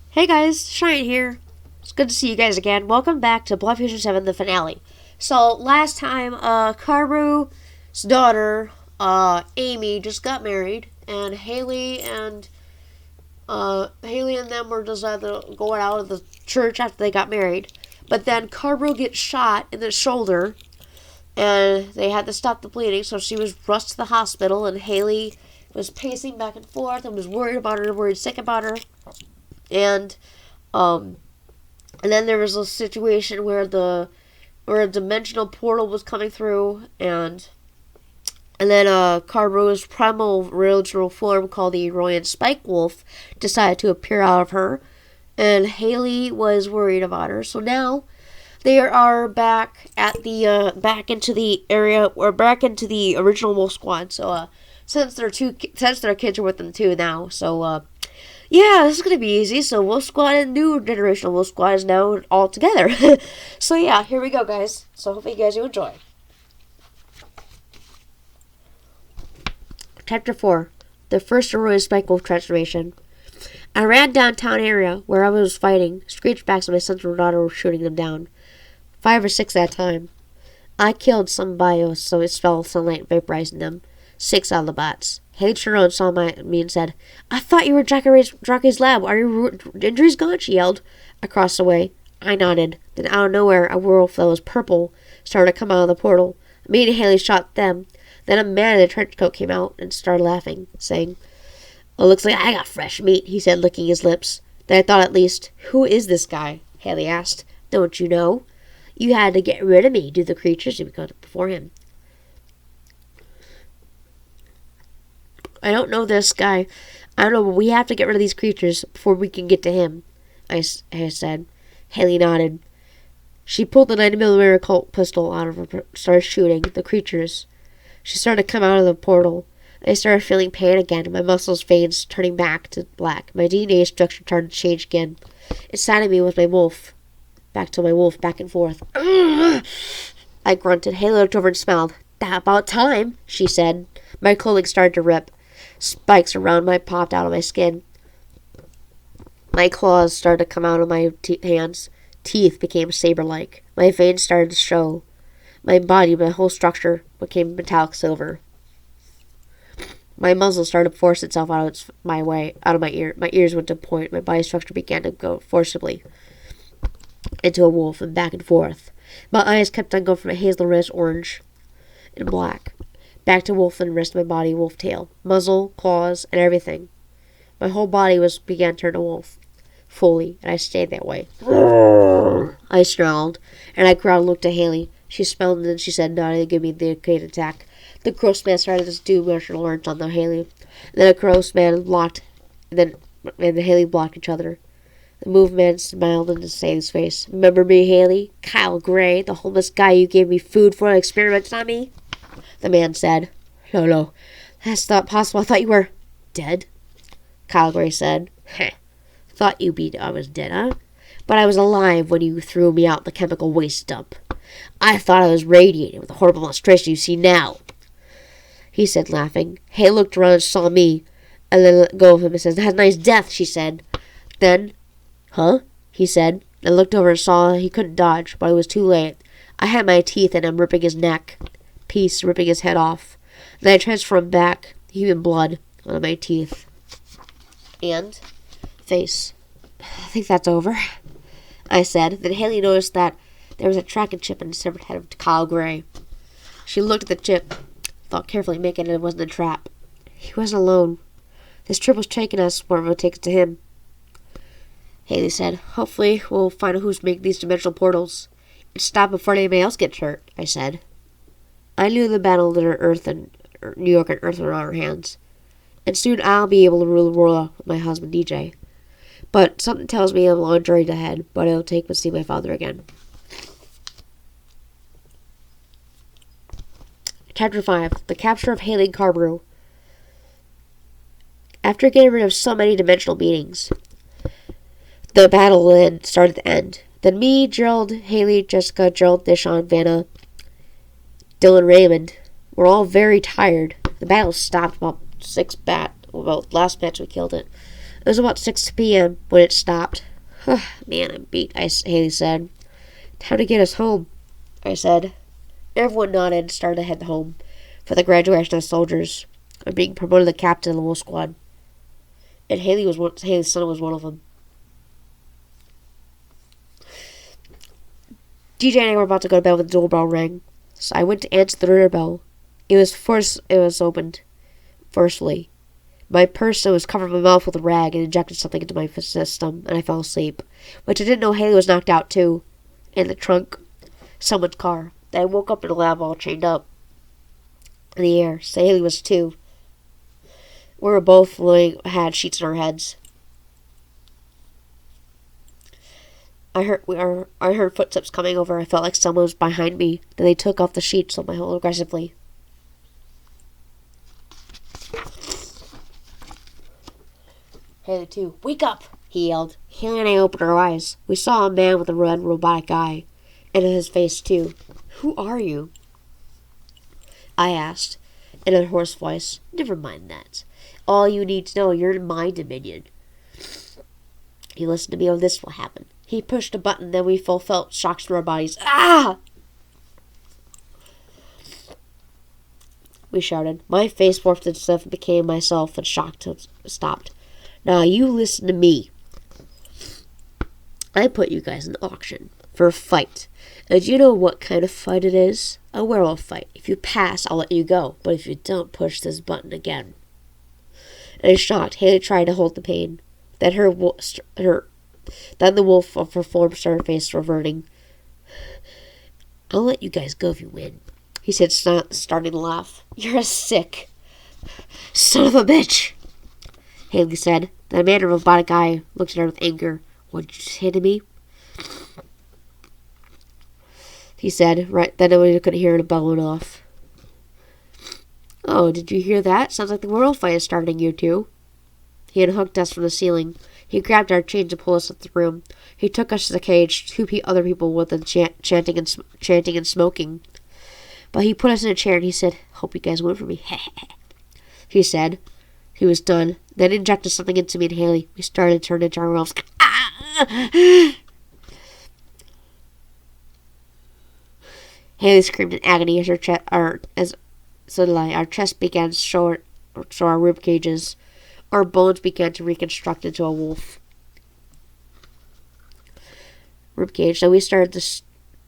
Hey guys, Cheyanne here. It's good to see you guys again. Welcome back to Blood Fusion 7, the finale. So, last time, Karu's daughter, Amy, just got married, and Haley and them were just going out of the church after they got married. But then Karu gets shot in the shoulder, and they had to stop the bleeding, so she was rushed to the hospital, and Haley was pacing back and forth and was worried about her, worried sick about her. And um and then there was a situation where a dimensional portal was coming through, and then Karu's primal original form called the Royan Spike Wolf decided to appear out of her, and Haley was worried about her. So now they are back at the back into the area, or back into the original Wolf Squad. So since their kids are with them too now, so yeah, this is going to be easy. So Wolf Squad and new generation Wolf Squad is now all together. So yeah, here we go, guys. So hopefully you guys do enjoy. Chapter 4. The first Aurora Spike Wolf transformation. I ran downtown area where I was fighting. Screechbacks and my sons and daughter were shooting them down. 5 or 6 at a time. I killed some bios, so it fell sunlight vaporizing them. 6 out of the bots. Haley turned around and saw me and said, "I thought you were Drake's lab. Are your injuries gone?" she yelled. Across the way. I nodded. Then out of nowhere, a wolf that was purple started to come out of the portal. Me and Haley shot them. Then a man in a trench coat came out and started laughing, saying, "Oh, looks like I got fresh meat," he said, licking his lips. Then I thought at least, "Who is this guy?" Haley asked. "Don't you know? You had to get rid of me due to the creatures you got before him." "I don't know this guy. I don't know, but we have to get rid of these creatures before we can get to him," I said. Haley nodded. She pulled the 90mm Colt pistol out of her, started shooting the creatures. She started to come out of the portal. I started feeling pain again, my muscles, veins turning back to black. My DNA structure started to change again. Inside of me was my wolf. Back and forth. I grunted. Haley looked over and smiled. "That about time," she said. My clothing started to rip. Spikes around popped out of my skin. My claws started to come out of my hands. Teeth became saber-like. My veins started to show. My whole structure became metallic silver. My muzzle started to force itself out of my ear. My ears went to point. My body structure began to go forcibly into a wolf and back and forth. My eyes kept on going from a hazel red, orange, and black. Back to wolf and rest of my body, wolf tail, muzzle, claws, and everything. My whole body began to turn to wolf. Fully, and I stayed that way. I snarled, and I growled and looked at Haley. She smelled, and then she said, "No, give me the great attack." The gross man started to do martial arts on the Haley. And then a gross man blocked, and Haley blocked each other. The movement smiled into Haley's face. "Remember me, Haley? Kyle Gray, the homeless guy you gave me food for and experimented on me?" The man said. No, that's not possible. I thought you were dead," Kyle Gray said. "Heh. Thought I was dead, huh? But I was alive when you threw me out the chemical waste dump. I thought I was radiated with the horrible monstration you see now," he said, laughing. Haley looked around and saw me, and then let go of him and said, "That's a nice death," she said. Then, "Huh?" he said, and looked over and saw he couldn't dodge, but it was too late. I had my teeth in him, ripping his neck, ripping his head off. Then I transformed back, human blood on my teeth and face. "I think that's over," I said. Then Haley noticed that there was a tracking chip in the severed head of Kyle Gray. She looked at the chip, thought carefully, making it wasn't a trap. He wasn't alone. This trip was taking us where it would take us to him. Haley said, "Hopefully we'll find out who's making these dimensional portals and stop before anybody else gets hurt," I said. I knew the battle that New York and Earth were on our hands, and soon I'll be able to rule Aurora with my husband DJ. But something tells me I'm a long journey ahead, but it'll take me to see my father again. Chapter 5. The Capture of Haley and Karu. After getting rid of so many dimensional beings, the battle then started to end. Then me, Gerald, Haley, Jessica, Gerald, Deshawn, Vanna, Dylan, Raymond were all very tired. The battle stopped about last match we killed it. was about 6 p.m. when it stopped. Man, I'm beat, Haley said. Time to get us home, I said. Everyone nodded and started to head home for the graduation of the soldiers. I'm being promoted to captain of the wolf squad. And Haley's son was one of them. DJ and I were about to go to bed when the doorbell rang, so I went to answer the doorbell. It was opened forcefully. My person was covered my mouth with a rag and injected something into my system, and I fell asleep. Which I didn't know Haley was knocked out too. In the trunk, someone's car. Then I woke up in a lab all chained up in the air. So Haley was too. We were both had sheets on our heads. I heard footsteps coming over. I felt like someone was behind me. Then they took off the sheets on my hole aggressively. Haley too. Wake up! He yelled. Haley and I opened our eyes. We saw a man with a red robotic eye. And in his face too. Who are you? I asked in a hoarse voice. Never mind that. All you need to know, you're in my dominion. You listen to me or this will happen. He pushed a button, then we felt shocks through our bodies. Ah! We shouted. My face morphed into stuff and became myself, and shock stopped. Now you listen to me. I put you guys in auction for a fight. And you know what kind of fight it is? A werewolf fight. If you pass, I'll let you go. But if you don't, push this button again. And it's shocked. Haley tried to hold the pain. Then the wolf of her form started face reverting. I'll let you guys go if you win, he said, starting to laugh. You're a sick son of a bitch, Haley said. The man in a robotic eye looked at her with anger. What did you say to me? He said. Right then we could hear it bellowing off. Oh, did you hear that? Sounds like the world fight is starting, you two. He unhooked us from the ceiling. He grabbed our chains and pulled us out the room. He took us to the cage, other people with them chanting and smoking. But he put us in a chair and he said, hope you guys win for me. He said. He was done. Then injected something into me and Haley. We started to turn into our wolves. Haley screamed in agony as our chest began to show our rib cages. Our bones began to reconstruct into a wolf rib cage. So we started to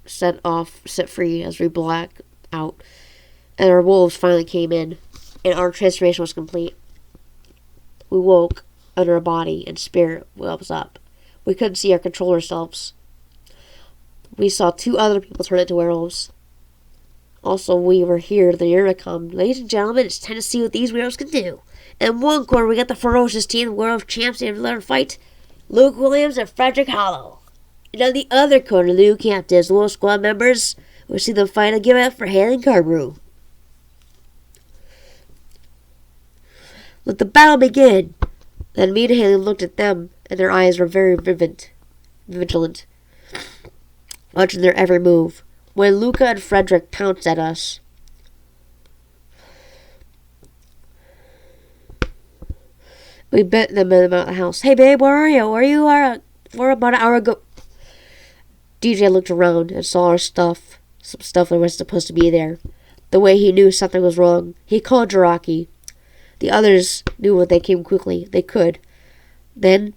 set free as we blacked out, and our wolves finally came in, and our transformation was complete. We woke under our body, and spirit was up. We couldn't see or control ourselves. We saw 2 other people turn into werewolves. Also, we were here, the intercom. Ladies and gentlemen, it's time to see what these werewolves can do. In one corner, we got the ferocious team, werewolf champs in a fight, Luke Williams and Frederick Hollow. And on the other corner, the new captains, the wolf squad members. We see them fight and give it up for Haley and Carberoo. Let the battle begin. Then me and Haley looked at them, and their eyes were very vigilant, watching their every move. When Luca and Frederick pounced at us, we bit them in the house. Hey babe, where are you? We're about an hour ago. DJ looked around and saw our stuff. Some stuff that was supposed to be there. The way he knew something was wrong. He called Jiraki. The others knew when they came quickly. They could. Then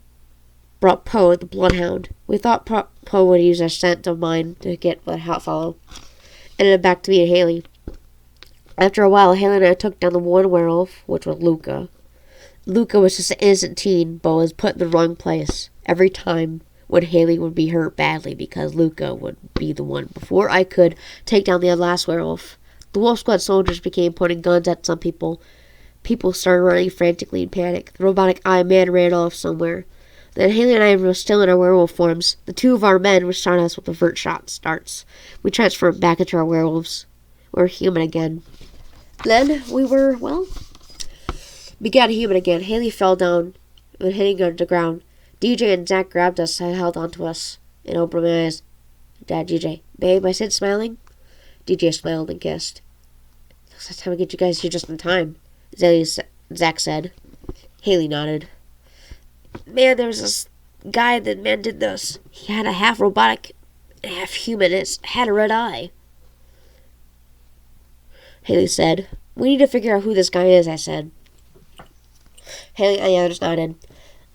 brought Poe, the bloodhound. We thought Poe would use a scent of mine to get the hot follow. And then back to me and Haley. After a while, Haley and I took down the one werewolf, which was Luca. Luca was just an innocent teen, but was put in the wrong place every time when Haley would be hurt badly because Luca would be the one. Before I could take down the last werewolf, the wolf squad soldiers began pointing guns at some people. People started running frantically in panic. The robotic eye man ran off somewhere. Then Haley and I were still in our werewolf forms. The 2 of our men were shot at us with avert shot starts. We transferred back into our werewolves. We were human again. Then we began human again. Haley fell down and hitting on the ground. DJ and Zach grabbed us and held onto us and opened my eyes. Dad, DJ. Babe, I said, smiling. DJ smiled and kissed. Looks like time to get you guys here just in time, Zach said. Haley nodded. Man, there was this guy that man did this. He had a half robotic and half human. It had a red eye. Haley said. We need to figure out who this guy is, I said. Haley, I just nodded.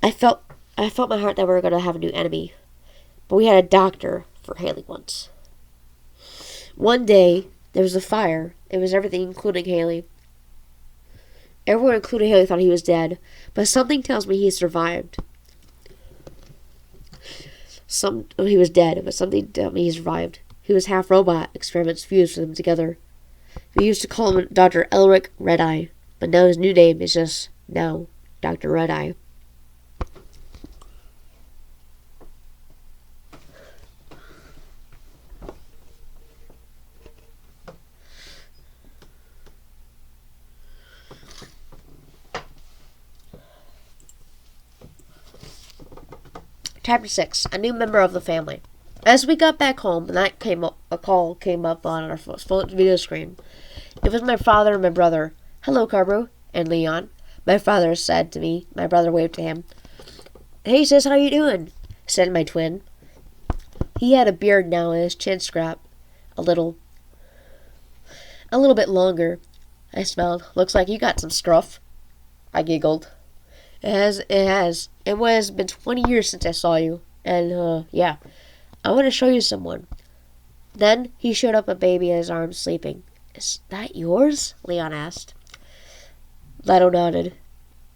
I felt my heart that we were going to have a new enemy. But we had a doctor for Haley once. One day, there was a fire. It was everything, including Haley. Everyone, including Haley, thought he was dead. But something tells me he survived. He was dead, but something tells me he survived. He was half robot. Experiments fused them together. We used to call him Dr. Elric RedEye. But now his new name is just, now, Dr. RedEye. Chapter 6. A new member of the family. As we got back home, a call came up on our phone video screen. It was my father and my brother. Hello, Carbro and Leon. My father said to me. My brother waved to him. Hey, sis, how you doing? Said my twin. He had a beard now and his chin scrapped a little bit longer. I smiled. Looks like you got some scruff. I giggled. It has. It was been 20 years since I saw you. And, yeah. I want to show you someone. Then he showed up a baby in his arms sleeping. Is that yours? Leon asked. Leto nodded.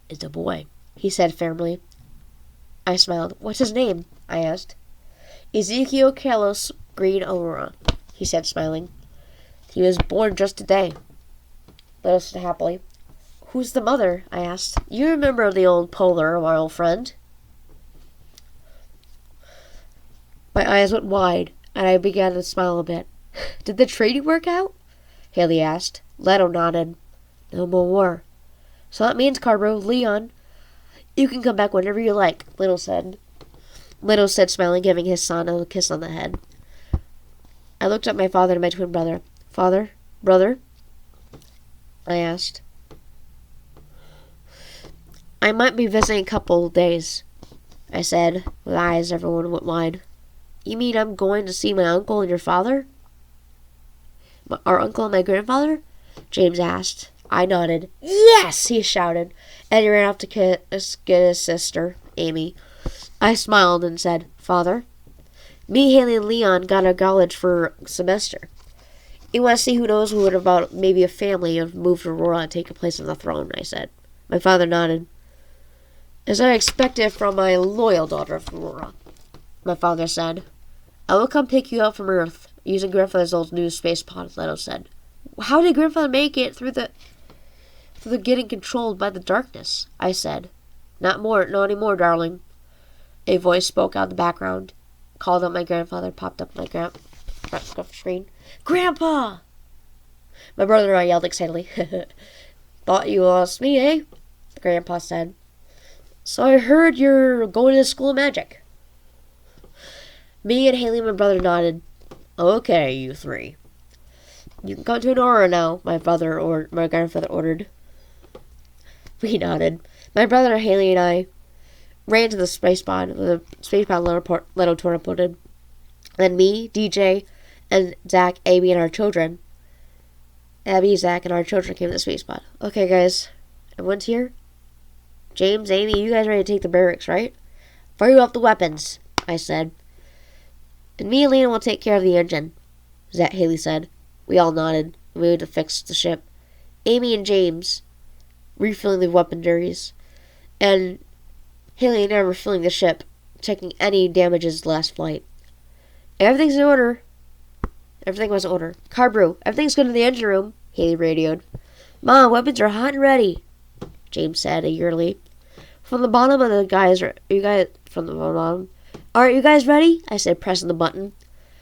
It's a boy, he said firmly. I smiled. What's his name? I asked. Ezekiel Carlos Green Aurora, he said, smiling. He was born just today. Leto said happily. Who's the mother? I asked. You remember the old Polar, our old friend? My eyes went wide, and I began to smile a bit. Did the treaty work out? Haley asked. Leto nodded. No more war. So that means, Carbro, Leon, you can come back whenever you like, Leto said, smiling, giving his son a kiss on the head. I looked at my father and my twin brother. Father? Brother? I asked. I might be visiting a couple of days, I said, with eyes everyone went wide. You mean I'm going to see my uncle and your father? Our uncle and my grandfather? James asked. I nodded. Yes, he shouted, and he ran off to get his sister, Amy. I smiled and said, Father? Me, Haley, and Leon got out of college for a semester. You want to see who knows what about maybe a family and move to Aurora and take a place on the throne, I said. My father nodded. As I expected from my loyal daughter of Aurora, my father said. I will come pick you up from Earth, using Grandfather's old new space pod, Leto said. How did Grandfather make it through the getting controlled by the darkness? I said. Not anymore, darling. A voice spoke out in the background. Called out my grandfather, popped up my screen. Grandpa! My brother and I yelled excitedly. Thought you lost me, eh? Grandpa said. So I heard you're going to the School of Magic. Me and Haley and my brother nodded. Okay, you three. You can come to Aurora now, my grandfather ordered. We nodded. My brother, Haley, and I ran to the space pod Leto teleported. Then me, DJ, and Zach, Abby, and our children. Zach, and our children came to the space pod. Okay, guys. Everyone's here? James, Amy, you guys ready to take the barracks, right? Fire up the weapons, I said. And me and Lena will take care of the engine, Haley said. We all nodded. We moved to fix the ship. Amy and James refilling the weaponries, and Haley and I were filling the ship, checking any damages last flight. Everything's in order. Everything was in order. Carbrew, everything's good in the engine room, Haley radioed. Mom, weapons are hot and ready, James said eagerly. From the bottom of the guys, from the bottom. Aren't you guys ready? I said, pressing the button.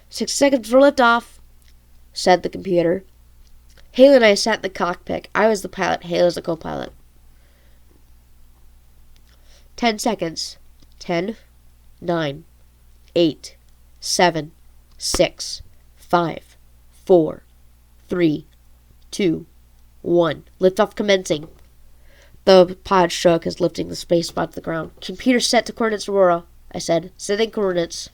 6 seconds for liftoff, said the computer. Haley and I sat in the cockpit. I was the pilot. Haley was the co-pilot. 10 seconds. 10, 9, 8, 7, 6, 5, 4, 3, 2, 1. Liftoff commencing. The pod shook as lifting the space pod to the ground. Computer set to coordinates, Aurora, I said. Setting coordinates.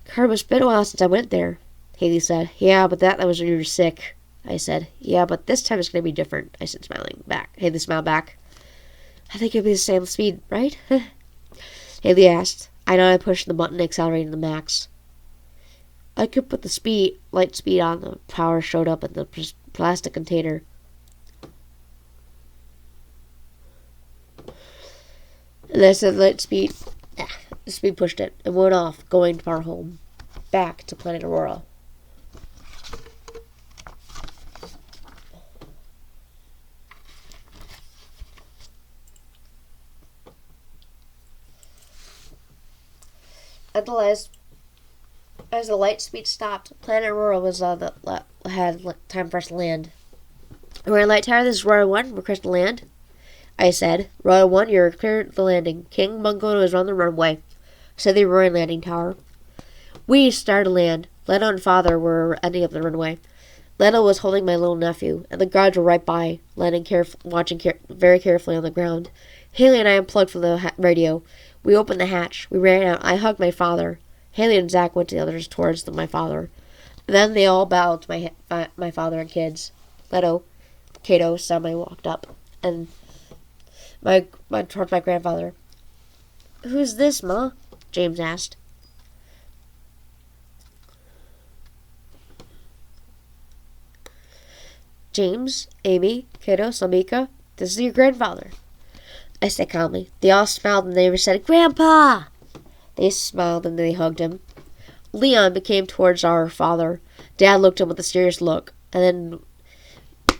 Carmen, it's been a while since I went there, Haley said. Yeah, but that was when you were sick, I said. Yeah, but this time it's going to be different, I said, smiling back. Haley smiled back. I think it'll be the same speed, right? Haley asked. I know I pushed the button accelerating the max. I could put the light speed on. The power showed up in the plastic container. And I said light speed. The speed pushed it and went off, going to our home. Back to planet Aurora. As the light speed stopped, planet Aurora was had time for us to land. We're in light tower. This is Aurora 1. We're clear to land, I said. Aurora 1, you're clear to the landing. King Bungo is on the runway, said the Aurora landing tower. We started to land. Leto and father were ending up the runway. Leto was holding my little nephew, and the guards were right by, watching very carefully on the ground. Haley and I unplugged from the radio. We opened the hatch. We ran out. I hugged my father. Haley and Zach went to the others towards my father. Then they all bowed to my father and kids. Cato, suddenly walked up, and towards my grandfather. Who's this, Ma? James asked. James, Amy, Cato, Samika, this is your grandfather, I said calmly. They all smiled and they said, Grandpa! They smiled and they hugged him. Leon came towards our father. Dad looked at him with a serious look, and then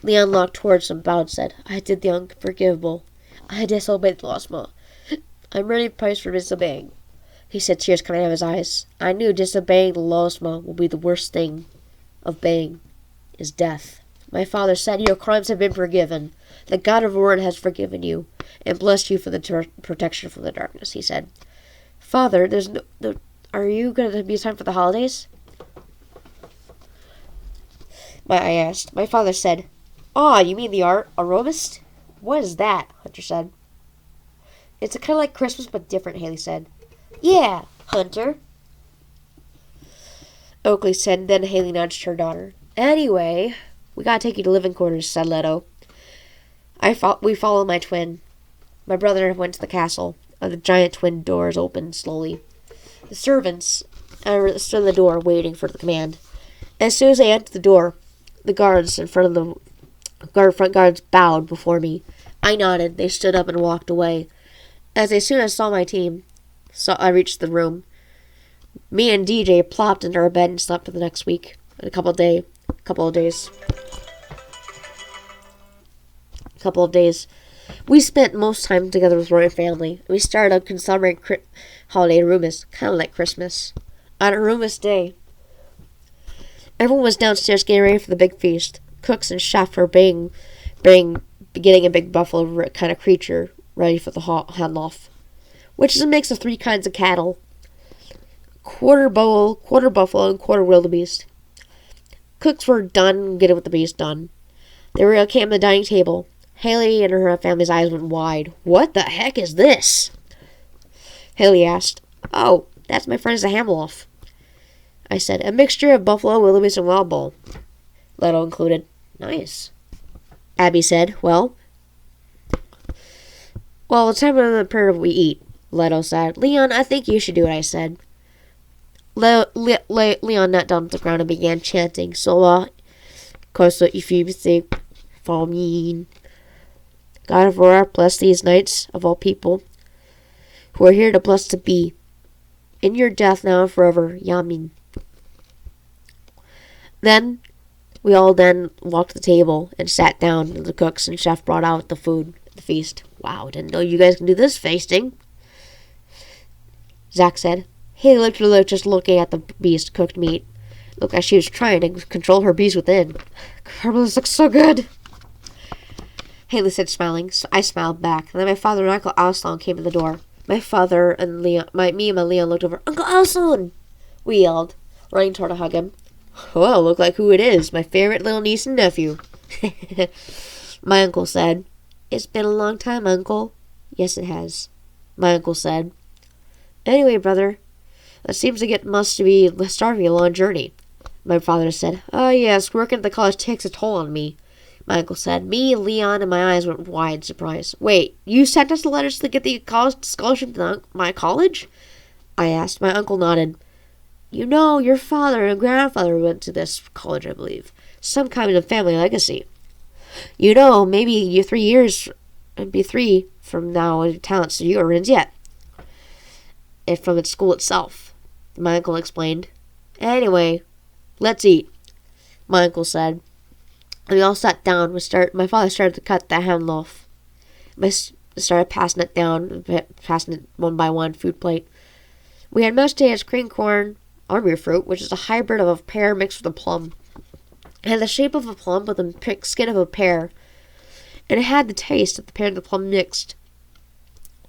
Leon walked towards him, bowed, and said, I did the unforgivable. I disobeyed the laws, Ma. I'm ready to price for disobeying. He said, tears coming out of his eyes. I knew disobeying the laws, Ma, will be the worst thing of obeying is death. My father said, your crimes have been forgiven. The God of Aurora has forgiven you and blessed you for the protection from the darkness, he said. Father, are you going to be time for the holidays? I asked. My father said, you mean the Aromist? What is that? Hunter said. It's kind of like Christmas, but different, Haley said. Yeah, Hunter, Oakley said, and then Haley nudged her daughter. Anyway, we gotta take you to living quarters, said Leto. We followed my twin. My brother went to the castle. The giant twin doors opened slowly. The servants stood in the door waiting for the command. As soon as I entered the door, the guards in front of the front guards bowed before me. I nodded. They stood up and walked away. As soon as I saw my team, I reached the room. Me and DJ plopped into our bed and slept for the next week. A couple of days. We spent most time together with Roy and family. We started a summer holiday in Arumas, kind of like Christmas. On Arumas Day, everyone was downstairs getting ready for the big feast. Cooks and chefs were getting a big buffalo kind of creature ready for the hand-off, which is a mix of 3 kinds of cattle: quarter bull, quarter buffalo, and quarter wildebeest. Cooks were done getting with the beast done. They came to the dining table. Haley and her family's eyes went wide. What the heck is this? Haley asked. Oh, that's my friend's Hamloff, I said. A mixture of buffalo, wildebeest, and wild bull, Leto included. Nice. Abby said. Well, it's time of the prayer we eat, Leto said. Leon, I think you should do it, I said. Leon knelt down to the ground and began chanting. Sola, Kosa, Ifibisi, Falmin. God of Aurora, bless these nights of all people who are here to bless to be. In your death now and forever, Yamin. Then, we all walked to the table and sat down, and the cooks and chef brought out the food, the feast. Wow, didn't know you guys can do this feasting, Zach said. Haley looked at her, just looking at the beast, cooked meat. Looked like she was trying to control her beast within. This looks so good, Haley said, smiling. So I smiled back. And then my father and Uncle Alson came to the door. My father and me and my Leon looked over. Uncle Alson! We yelled, running toward to hug him. Well, look like who it is. My favorite little niece and nephew, my uncle said. It's been a long time, Uncle. Yes, it has, my uncle said. Anyway, brother, must be the start of a long journey, my father said. Oh, yes, working at the college takes a toll on me, my uncle said. Me, Leon, and my eyes went wide in surprise. Wait, you sent us the letters to get the college scholarship to my college? I asked. My uncle nodded. You know, your father and grandfather went to this college, I believe. Some kind of family legacy. You know, maybe you 3 years, it'd be 3 from now, talents you earns yet. And from its school itself, my uncle explained. Anyway, let's eat, my uncle said. And we all sat down. My father started to cut the ham loaf. I started passing it down, passing it one by one, food plate. We had mashed potatoes, cream corn, army fruit, which is a hybrid of a pear mixed with a plum. It had the shape of a plum with the skin of a pear, and it had the taste of the pear and the plum mixed.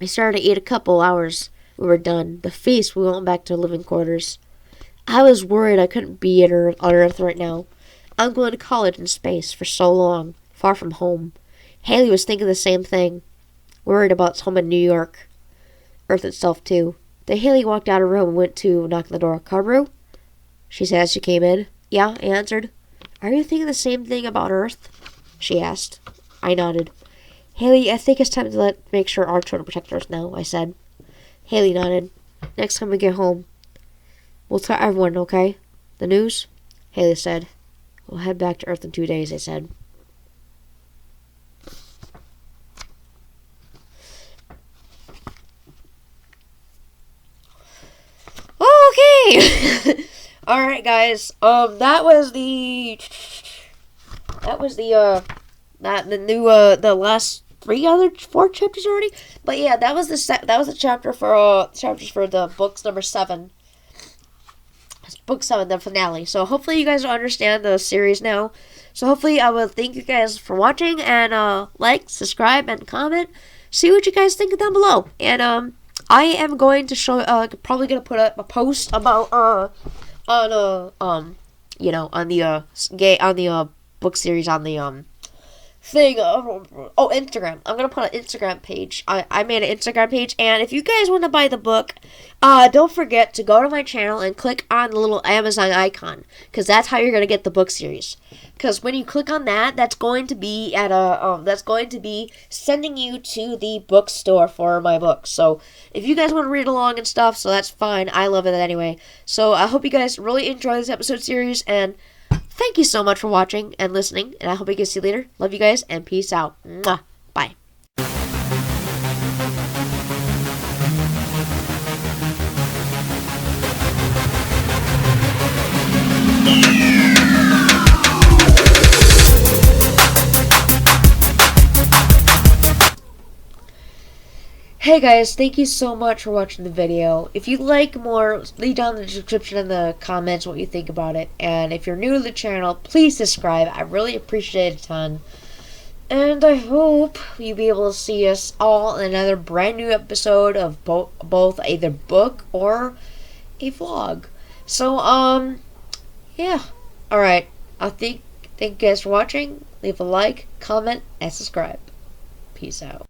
We started to eat a couple hours. We were done. The feast, we went back to living quarters. I was worried I couldn't be on Earth right now. I'm going to college in space for so long, far from home. Haley was thinking the same thing, worried about home in New York. Earth itself, too. Then Haley walked out of her room and went to knock on the door. Carberoo? She said as she came in. Yeah, I answered. Are you thinking the same thing about Earth? She asked. I nodded. Haley, I think it's time to make sure our children protect Earth now, I said. Haley nodded. Next time we get home, we'll tell everyone, okay? The news? Haley said. We'll head back to Earth in 2 days, I said. Okay! Alright, guys. The last 4 chapters already. But yeah, that was the chapters for the books number 7. Book 7, the finale. So hopefully you guys understand the series now. So hopefully I will thank you guys for watching, and like, subscribe, and comment. See what you guys think down below. And I am going to show probably gonna put up a post about on the book series on the thing. Instagram. I'm gonna put an Instagram page. I made an Instagram page, and if you guys want to buy the book, don't forget to go to my channel and click on the little Amazon icon, because that's how you're gonna get the book series. Because when you click on that, that's going to be sending you to the bookstore for my books. So if you guys want to read along and stuff, so that's fine. I love it anyway. So I hope you guys really enjoy this episode series, and thank you so much for watching and listening, and I hope I can see you later. Love you guys, and peace out. Mwah. Bye. Hey guys, thank you so much for watching the video. If you'd like more, leave down in the description and the comments what you think about it. And if you're new to the channel, please subscribe. I really appreciate it a ton. And I hope you'll be able to see us all in another brand new episode of both either book or a vlog. So, yeah. Alright. Thank you guys for watching. Leave a like, comment, and subscribe. Peace out.